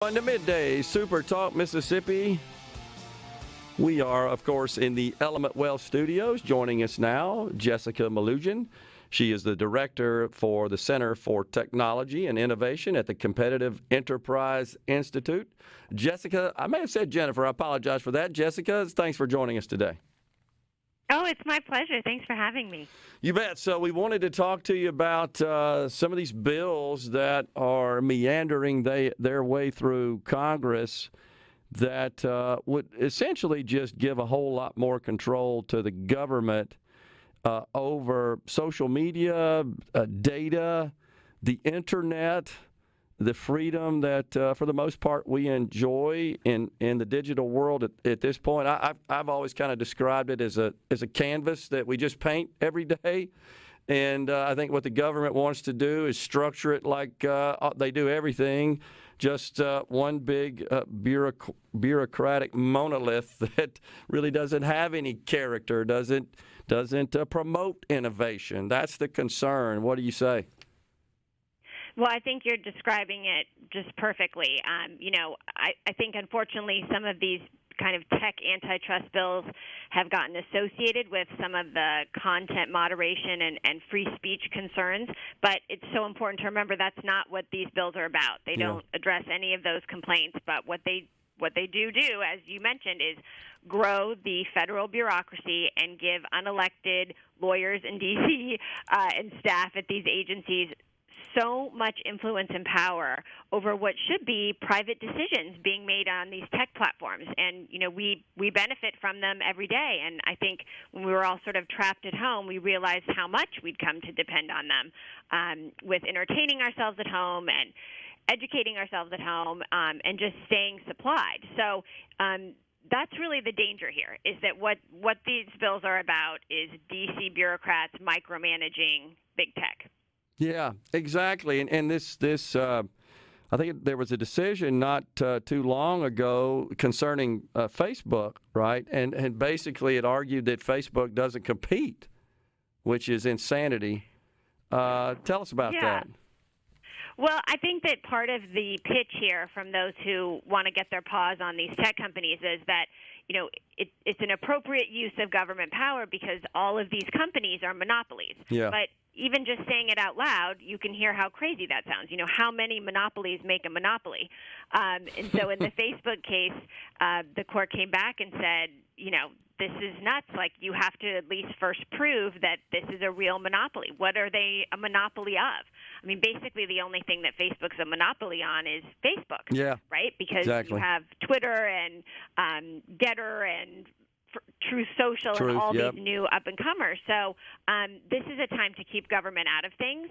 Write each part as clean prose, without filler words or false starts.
On the midday SuperTalk Mississippi, we are, of course, in the Element Wealth Studios. Joining us now, Jessica Malugin. She is the director for the Center for Technology and Innovation at the Competitive Enterprise Institute. Jessica, I may have said Jennifer. I apologize for that. Jessica, thanks for joining us today. Oh, it's my pleasure. Thanks for having me. You bet. So we wanted to talk to you about some of these bills that are meandering their way through Congress that would essentially just give a whole lot more control to the government over social media, data, the internet, the freedom that, for the most part, we enjoy in the digital world at this point. I've always kind of described it as a canvas that we just paint every day. And I think what the government wants to do is structure it like they do everything, just one big bureaucratic monolith that really doesn't have any character, doesn't promote innovation. That's the concern. What do you say? Well, I think you're describing it just perfectly. I think, unfortunately, some of these kind of tech antitrust bills have gotten associated with some of the content moderation and free speech concerns. But it's so important to remember that's not what these bills are about. They don't address any of those complaints. But what they do, as you mentioned, is grow the federal bureaucracy and give unelected lawyers in D.C. And staff at these agencies so much influence and power over what should be private decisions being made on these tech platforms. And, we benefit from them every day. And I think when we were all sort of trapped at home, we realized how much we'd come to depend on them with entertaining ourselves at home and educating ourselves at home and just staying supplied. So that's really the danger here, is that what these bills are about is D.C. bureaucrats micromanaging big tech. Yeah, exactly. And this I think there was a decision not too long ago concerning Facebook, right? And basically it argued that Facebook doesn't compete, which is insanity. Tell us about that. Well, I think that part of the pitch here from those who want to get their paws on these tech companies is that, it's an appropriate use of government power because all of these companies are monopolies. Yeah. But even just saying it out loud, you can hear how crazy that sounds. How many monopolies make a monopoly? And so in the Facebook case, the court came back and said, this is nuts. Like, you have to at least first prove that this is a real monopoly. What are they a monopoly of? I mean, basically the only thing that Facebook's a monopoly on is Facebook. Yeah. Right? Because exactly. You have Twitter and Getter and Truth Social and all these new up-and-comers. So this is a time to keep government out of things,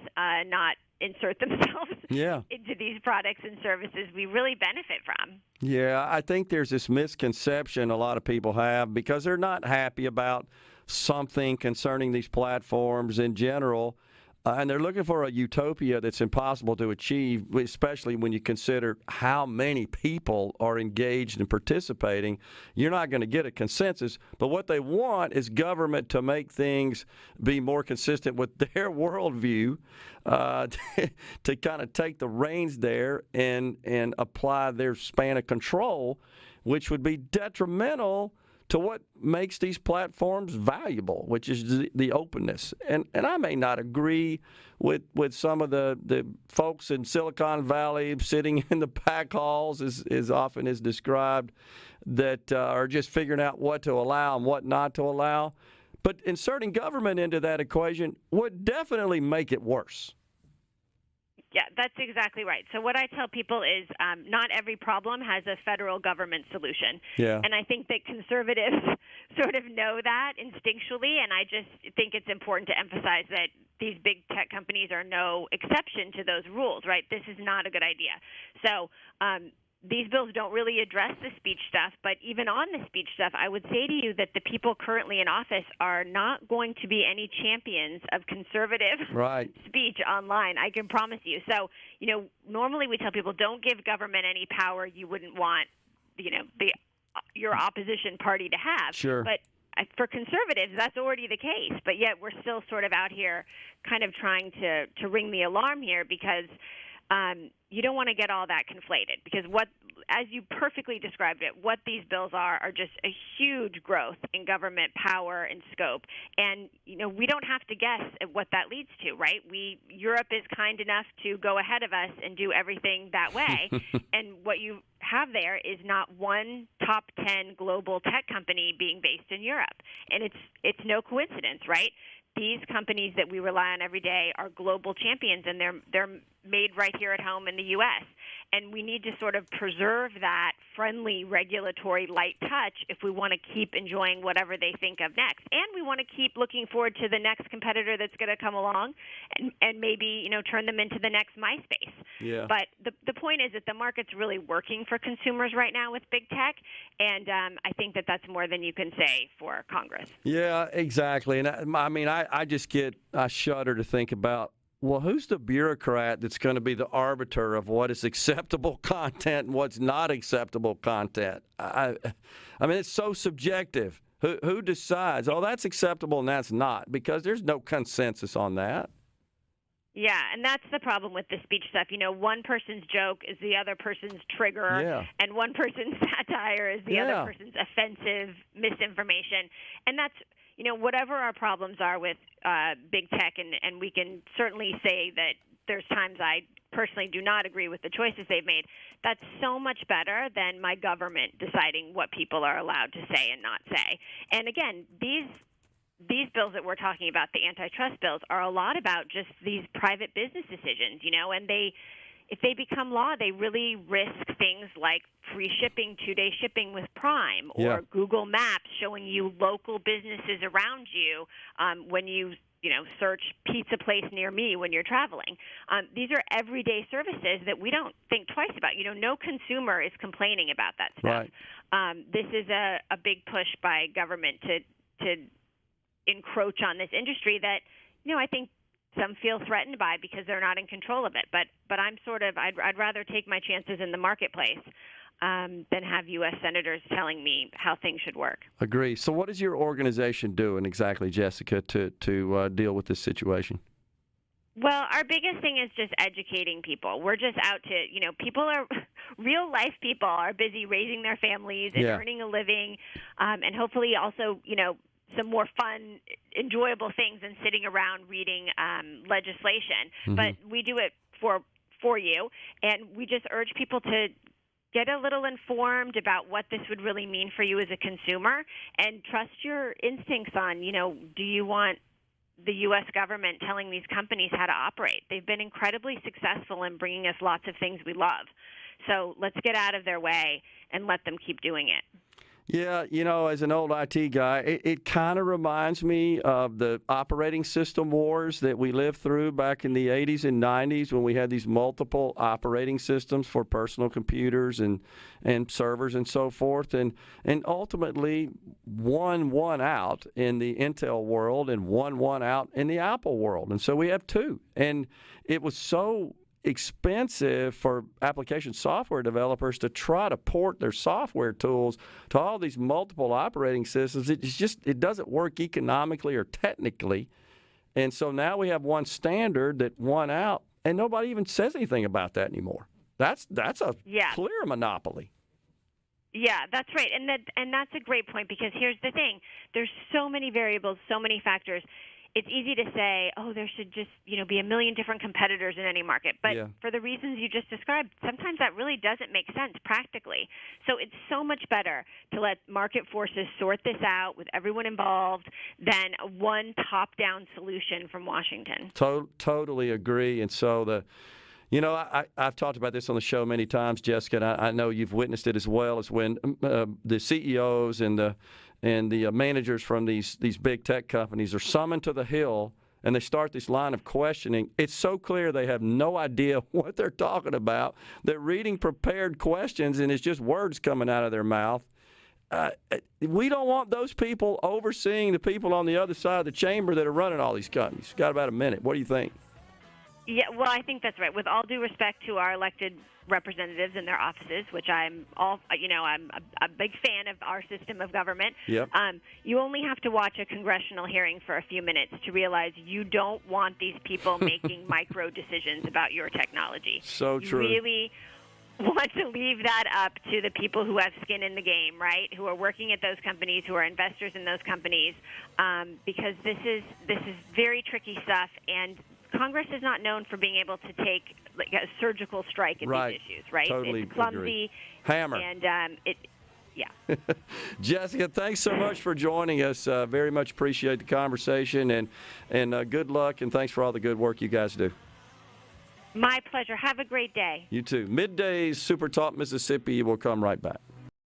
not insert themselves into these products and services we really benefit from. Yeah, I think there's this misconception a lot of people have because they're not happy about something concerning these platforms in general. And they're looking for a utopia that's impossible to achieve, especially when you consider how many people are engaged and participating. You're not going to get a consensus. But what they want is government to make things be more consistent with their worldview, to kind of take the reins there and apply their span of control, which would be detrimental to what makes these platforms valuable, which is the openness. And I may not agree with some of the folks in Silicon Valley sitting in the pack halls, as often is described, that are just figuring out what to allow and what not to allow. But inserting government into that equation would definitely make it worse. Yeah, that's exactly right. So what I tell people is not every problem has a federal government solution. Yeah. And I think that conservatives sort of know that instinctually, and I just think it's important to emphasize that these big tech companies are no exception to those rules, right? This is not a good idea. So these bills don't really address the speech stuff, but even on the speech stuff, I would say to you that the people currently in office are not going to be any champions of conservative speech online, I can promise you. So, normally we tell people don't give government any power you wouldn't want, your opposition party to have. Sure. But for conservatives, that's already the case. But yet we're still sort of out here kind of trying to ring the alarm here because you don't want to get all that conflated, because as you perfectly described it, what these bills are just a huge growth in government power and scope. And, we don't have to guess at what that leads to, right? Europe is kind enough to go ahead of us and do everything that way. And what you have there is not one top 10 global tech company being based in Europe. And it's no coincidence, right? These companies that we rely on every day are global champions, and they're made right here at home in the U.S. And we need to sort of preserve that friendly regulatory light touch if we want to keep enjoying whatever they think of next. And we want to keep looking forward to the next competitor that's going to come along and maybe, turn them into the next MySpace. Yeah. But the point is that the market's really working for consumers right now with big tech, and I think that that's more than you can say for Congress. Yeah, exactly. And I shudder to think about, well, who's the bureaucrat that's going to be the arbiter of what is acceptable content and what's not acceptable content? I mean, it's so subjective. Who decides, oh, that's acceptable and that's not? Because there's no consensus on that. Yeah, and that's the problem with the speech stuff. One person's joke is the other person's trigger, and one person's satire is the other person's offensive misinformation. And that's, whatever our problems are with big tech, and we can certainly say that there's times I personally do not agree with the choices they've made, that's so much better than my government deciding what people are allowed to say and not say. And again, these bills that we're talking about, the antitrust bills, are a lot about just these private business decisions, and if they become law, they really risk things like free shipping, 2-day shipping with Prime, or Google Maps showing you local businesses around you when you search pizza place near me when you're traveling. These are everyday services that we don't think twice about. No consumer is complaining about that stuff. Right. This is a big push by government to encroach on this industry that, I think some feel threatened by because they're not in control of it. But I'm I'd rather take my chances in the marketplace than have U.S. senators telling me how things should work. Agree. So what is your organization doing exactly, Jessica, to deal with this situation? Well, our biggest thing is just educating people. We're just out to, people are, real life people are busy raising their families and earning a living, and hopefully also, some more fun, enjoyable things than sitting around reading legislation. Mm-hmm. But we do it for you, and we just urge people to get a little informed about what this would really mean for you as a consumer, and trust your instincts on, do you want the U.S. government telling these companies how to operate? They've been incredibly successful in bringing us lots of things we love. So let's get out of their way and let them keep doing it. Yeah, as an old IT guy, it kind of reminds me of the operating system wars that we lived through back in the 80s and 90s when we had these multiple operating systems for personal computers and servers and so forth. And ultimately, one won out in the Intel world and one won out in the Apple world. And so we have two. And it was so expensive for application software developers to try to port their software tools to all these multiple operating systems. It doesn't work economically or technically. And so now we have one standard that won out, and nobody even says anything about that anymore. That's a clear monopoly. Yeah, that's right. And that's a great point, because here's the thing. There's so many variables, so many factors. It's easy to say, oh, there should just, be a million different competitors in any market. But for the reasons you just described, sometimes that really doesn't make sense practically. So it's so much better to let market forces sort this out with everyone involved than one top-down solution from Washington. Totally agree. And so I've talked about this on the show many times, Jessica, and I know you've witnessed it as well, as when the CEOs and the managers from these big tech companies are summoned to the Hill and they start this line of questioning. It's so clear they have no idea what they're talking about. They're reading prepared questions, and it's just words coming out of their mouth. We don't want those people overseeing the people on the other side of the chamber that are running all these companies. Got about a minute. What do you think? Yeah, well, I think that's right. With all due respect to our elected representatives in their offices, which I'm a big fan of our system of government. Yep. You only have to watch a congressional hearing for a few minutes to realize you don't want these people making micro decisions about your technology. So true. You really want to leave that up to the people who have skin in the game, right? Who are working at those companies, who are investors in those companies, because this is very tricky stuff, and Congress is not known for being able to take like a surgical strike at these issues, right? Totally it's clumsy. Agree. Hammer. And yeah. Jessica, thanks so much for joining us. Very much appreciate the conversation, and good luck, and thanks for all the good work you guys do. My pleasure. Have a great day. You too. Middays, Super Talk Mississippi will come right back.